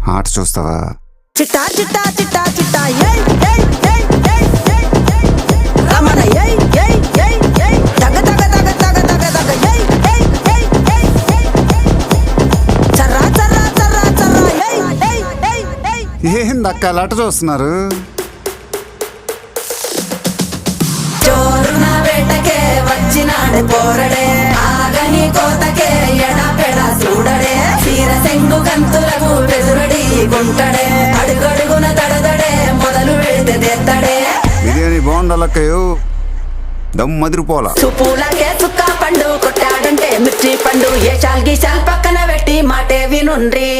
ఆట చూస్తావా? చిట్టా చిట్టా చిట్టా చిట్టా ఏయ్ ఏయ్ ఏయ్ ఏయ్ ఏయ్ ఏయ్ రమణ ఏయ్ ఏయ్ ఏయ్ ఏయ్ తగ తగ తగ తగ తగ తగ ఏయ్ ఏయ్ ఏయ్ ఏయ్ ఏయ్ చర్రా చర్రా చర్రా చర్రా ఏయ్ ఏయ్ ఏయ్ ఏయ్ ఏందక్క అలా ఆట చూస్తున్నారు? చోరున వేటకే వచ్చినాడు పోరడే ఆగని కోతకే ఎడపెడ చూడడే తీర సెంగు కంతులకు వెదురడి గుంటడే అడుగడుగున దడదడే మొదలు వెళితే తెత్తడే బిర్యానీ బాగుండాలక్కయ్యో, దమ్ మదిరిపోలా. సుపూలకే చుక్క పండు కొట్టాడంటే మిర్చి పండు ఏ చాల్ గీసాల్ పక్కన పెట్టి మాటే వినుండ్రి.